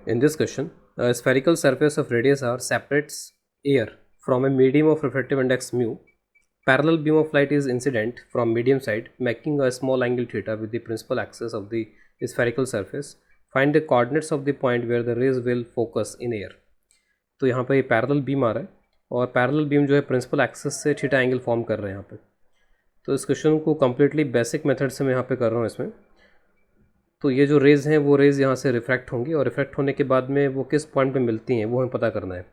In this question, a spherical surface of radius r separates air from a medium of refractive index mu. Parallel beam of light is incident from medium side, making a small angle theta with the principal axis of the spherical surface. Find the coordinates of the point where the rays will focus in air. तो यहाँ पे ये parallel beam आ रहा है और parallel beam जो है principal axis से थीटा एंगल फॉर्म कर रहे हैं यहाँ पे। तो इस क्वेश्चन को कम्प्लीटली बेसिक मेथड से मैं यहाँ पे कर रहा हूँ इसमें। तो ये जो रेज़ हैं वो रेज़ यहाँ से रिफ्रैक्ट होंगी और रिफ्रैक्ट होने के बाद में वो किस पॉइंट पे मिलती हैं वो हमें पता करना है।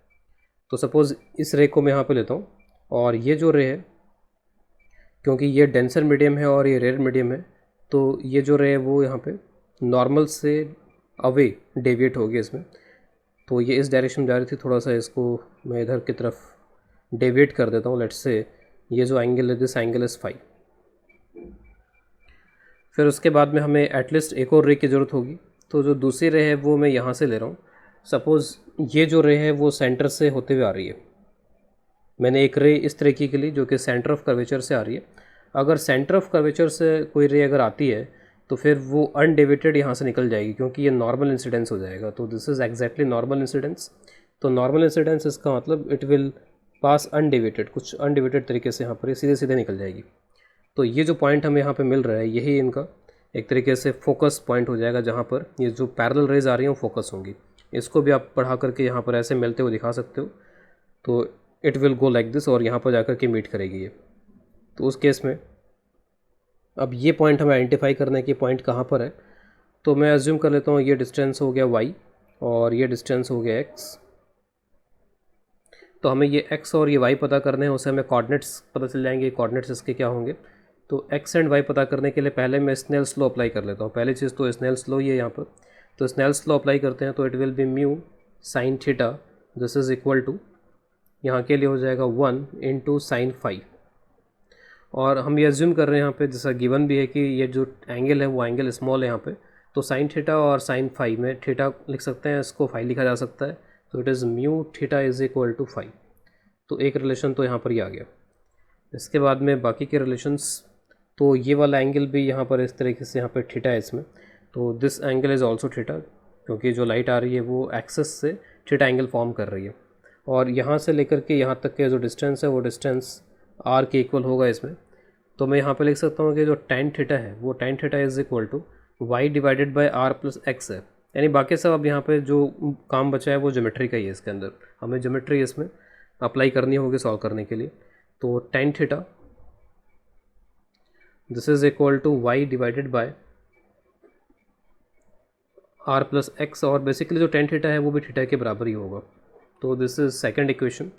तो सपोज़ इस रे को मैं यहाँ पे लेता हूँ और ये जो रे है, क्योंकि ये डेंसर मीडियम है और ये रेयर मीडियम है, तो ये जो रे है वो यहाँ पे नॉर्मल से अवे डेविएट होगी इसमें। तो ये इस डायरेक्शन में जा रही थी, थोड़ा सा इसको मैं इधर की तरफ डेविएट कर देता हूँ। लेट्स से ये जो एंगल है, दिस एंगल इज़ 5। फिर उसके बाद में हमें एटलीस्ट एक और रे की ज़रूरत होगी। तो जो दूसरी रे है वो मैं यहाँ से ले रहा हूँ। सपोज़ ये जो रे है वो सेंटर से होते हुए आ रही है। मैंने एक रे इस तरीके के लिए जो कि सेंटर ऑफ कर्वेचर से आ रही है। अगर सेंटर ऑफ कर्वेचर से कोई रे अगर आती है तो फिर वो अनडेविएटेड यहाँ से निकल जाएगी, क्योंकि ये नॉर्मल इंसिडेंस हो जाएगा। तो this is exactly normal incidence. तो नॉर्मल इंसिडेंस इसका मतलब इट विल पास अनडेविएटेड, कुछ अनडेविएटेड तरीके से यहाँ पर सीधे सीधे निकल जाएगी। तो ये जो पॉइंट हमें यहाँ पे मिल रहा है यही इनका एक तरीके से फोकस पॉइंट हो जाएगा, जहाँ पर ये जो पैरेलल रेज आ रही हैं वो फोकस होंगी। इसको भी आप बढ़ा करके यहाँ पर ऐसे मिलते हुए दिखा सकते हो। तो it will go like this और यहाँ पर जाकर के मीट करेगी ये। तो उस केस में अब ये पॉइंट हमें आइडेंटिफाई करना है कि पॉइंट कहाँ पर है। तो मैं अज्यूम कर लेता हूँ ये डिस्टेंस हो गया y और ये डिस्टेंस हो गया x। तो हमें ये x और ये y पता करने हैं, उसे हमें कोऑर्डिनेट्स पता चल जाएंगे। कोऑर्डिनेट्स इसके क्या होंगे। तो x एंड y पता करने के लिए पहले मैं स्नेल्स लॉ अप्लाई कर लेता हूँ। पहली चीज़ तो स्नेल्स लॉ ही है यहाँ पर। तो स्नेल्स लॉ अप्लाई करते हैं तो it will be mu sine theta, this is equal to, यहाँ के लिए हो जाएगा 1 इंटू साइन फाई। और हम ये अज्यूम कर रहे हैं यहाँ पे, जैसा गिवन भी है कि ये जो एंगल है वो एंगल स्मॉल है यहाँ पे। तो साइन थीटा और साइन फाई में थीटा लिख सकते हैं, इसको फाई लिखा जा सकता है। तो it is mu theta is equal to phi. तो एक रिलेशन तो यहाँ पर ही आ गया। इसके बाद में बाकी के रिलेशंस, तो ये वाला एंगल भी यहाँ पर इस तरीके से यहाँ पर थीटा है इसमें। तो this angle is also theta, क्योंकि जो लाइट आ रही है वो एक्सेस से थीटा एंगल फॉर्म कर रही है। और यहाँ से लेकर के यहाँ तक के जो डिस्टेंस है वो डिस्टेंस आर के इक्वल होगा इसमें। तो मैं यहाँ पे लिख सकता हूँ कि जो tan थीटा है वो tan theta is equal to y divided by r plus x है। यानी बाकी सब अब यहाँ पे जो काम बचा है वो ज्योमेट्री का ही है। इसके अंदर हमें ज्योमेट्री इसमें अप्लाई करनी होगी सॉल्व करने के लिए। तो tan theta this is equal to y divided by r plus x, और बेसिकली जो tan थीटा है वो भी थीटा के बराबर ही होगा। तो दिस इज़ सेकेंड इक्वेशन।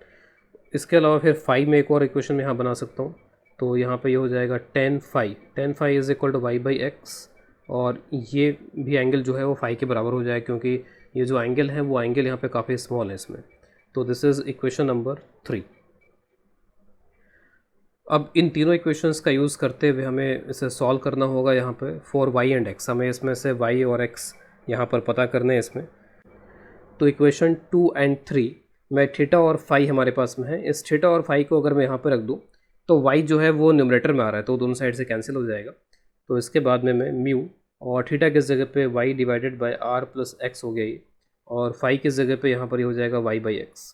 इसके अलावा फिर फाई में एक और इक्वेशन मैं यहाँ बना सकता हूँ। तो यहाँ पे ये हो जाएगा tan phi is equal to y by x, और ये भी एंगल जो है वो फाई के बराबर हो जाएगा, क्योंकि ये जो एंगल है वो एंगल यहाँ पे काफ़ी स्मॉल है इसमें। तो दिस इज़ इक्वेशन नंबर 3। अब इन तीनों इक्वेशंस का यूज़ करते हुए हमें इसे सॉल्व करना होगा यहाँ पे फॉर y एंड x। हमें इसमें से y और x यहाँ पर पता करने हैं इसमें। तो इक्वेशन 2 एंड 3 में थीटा और फाई हमारे पास में है। इस थीटा और फाई को अगर मैं यहाँ पर रख दूँ तो y जो है वो न्यूमरेटर में आ रहा है, तो दोनों साइड से कैंसिल हो जाएगा। तो इसके बाद में मैं म्यू और थीटा किस जगह पे y divided by r plus x हो गया ये, और फाई किस जगह पे यहाँ पर ये हो जाएगा y बाई एक्स।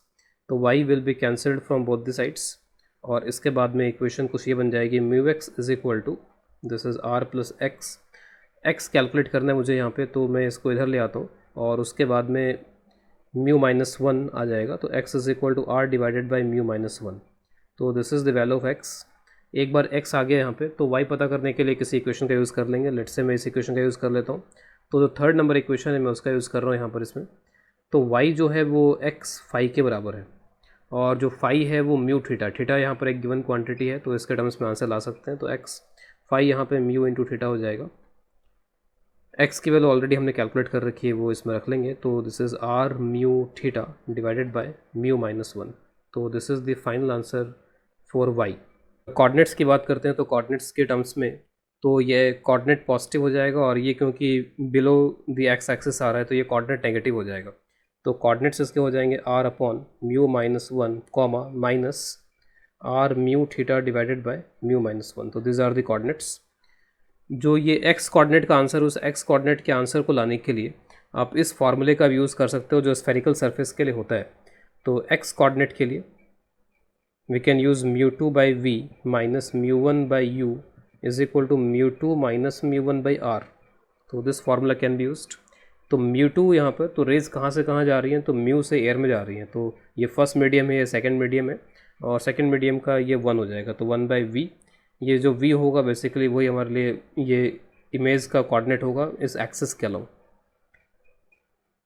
तो y will be cancelled from both the sides. और इसके बाद में इक्वेशन कुछ ये बन जाएगी mu x is equal to this is r plus x. X calculate करना है मुझे यहाँ पे, तो मैं इसको इधर ले आता हूँ और उसके बाद में म्यू माइनस 1 आ जाएगा। तो x is equal to r divided by mu minus 1। तो this is the value of x। एक बार x आ गया यहाँ पे तो y पता करने के लिए किसी इक्वेशन का यूज़ कर लेंगे। लेट्स से मैं इस इक्वेशन का यूज़ कर लेता हूँ। तो जो थर्ड नंबर इक्वेशन है मैं उसका यूज़ कर रहा हूँ यहाँ पर इसमें। तो y जो है वो x फाई के बराबर है, और जो फाई है वो म्यू थीटा यहाँ पर एक गिवन क्वांटिटी है, तो इसके टर्म्स में आंसर ला सकते हैं। तो x फाई यहाँ पे म्यू इंटू थीटा हो जाएगा। x की वैल्यू ऑलरेडी हमने कैलकुलेट कर रखी है, वो इसमें रख लेंगे। तो this is r mu theta divided by mu minus 1। तो this is the final answer for y। Coordinates की बात करते हैं तो कोऑर्डिनेट्स के टर्म्स में तो ये कोऑर्डिनेट पॉजिटिव हो जाएगा, और ये क्योंकि बिलो द एक्स एक्सिस आ रहा है तो ये कोऑर्डिनेट नेगेटिव हो जाएगा। तो कोऑर्डिनेट्स इसके हो जाएंगे r upon mu minus 1 comma minus r mu theta divided by mu minus 1। तो दिस आर द कोऑर्डिनेट्स। जो ये x कोऑर्डिनेट का आंसर, उस x कोऑर्डिनेट के आंसर को लाने के लिए आप इस फार्मूले का भी यूज़ कर सकते हो जो स्फेरिकल सरफेस के लिए होता है। तो एक्स कोऑर्डिनेट के लिए we can use mu2 by v minus mu1 by u is equal to mu2 minus mu1 by r। तो this formula can be used. तो mu2 यहाँ पर, तो रेज कहाँ से कहाँ जा रही हैं, तो म्यू से एयर में जा रही हैं। तो ये फर्स्ट मीडियम है, ये सेकंड मीडियम है, और सेकंड मीडियम का ये 1 हो जाएगा, तो 1 बाई वी। ये जो v होगा बेसिकली वही हमारे लिए ये इमेज का कोऑर्डिनेट होगा इस एक्सिस के अलावा।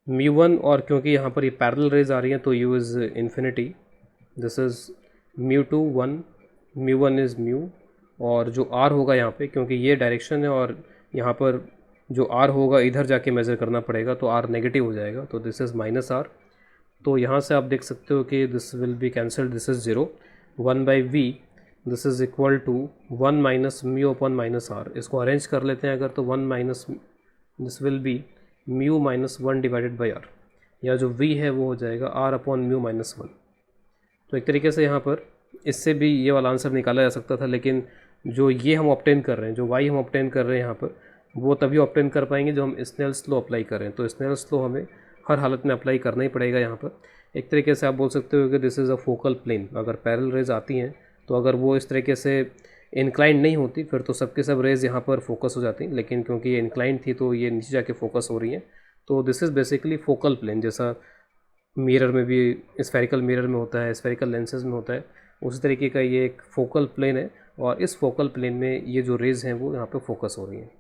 mu1, और क्योंकि यहाँ पर ये पैरेलल रेज आ रही हैं तो u is infinity, this is mu2 1, mu1 is mu, और जो r होगा यहाँ पे, क्योंकि ये डायरेक्शन है और यहाँ पर जो r होगा इधर जाके मेज़र करना पड़ेगा, तो r नेगेटिव हो जाएगा, तो दिस इज़ माइनस r। तो यहाँ से आप देख सकते हो कि this will be cancelled, this is 0, 1 by v this is equal to 1 minus mu upon minus r। इसको अरेंज कर लेते हैं अगर, तो 1 minus this will be mu minus 1 divided by r, या जो v है वो हो जाएगा r अपॉन म्यू माइनस 1। तो एक तरीके से यहाँ पर इससे भी ये वाला आंसर निकाला जा सकता था, लेकिन जो ये हम ऑब्टेन कर रहे हैं, जो y हम ऑब्टेन कर रहे हैं यहाँ पर, वो तभी ऑब्टेन कर पाएंगे जो हम स्नेल्स लॉ अप्लाई करें। तो स्नेल्स लॉ हमें हर हालत में अप्लाई करना ही पड़ेगा यहाँ पर। एक तरीके से आप बोल सकते हो कि this is a focal plane. अगर पैरेलल रेज आती हैं तो अगर वो इस तरीके से इंक्लाइंड नहीं होती फिर तो सबके सब रेज यहाँ पर फोकस हो जाती, लेकिन क्योंकि ये इंक्लाइंड थी तो ये नीचे जाके फोकस हो रही हैं। तो this is basically focal plane, जैसा मिरर में भी, स्फेरिकल मिरर में होता है, स्फेरिकल लेंसेज में होता है, उसी तरीके का ये एक फोकल प्लेन है, और इस फोकल प्लेन में ये जो रेज हैं वो यहाँ पे फोकस हो रही हैं।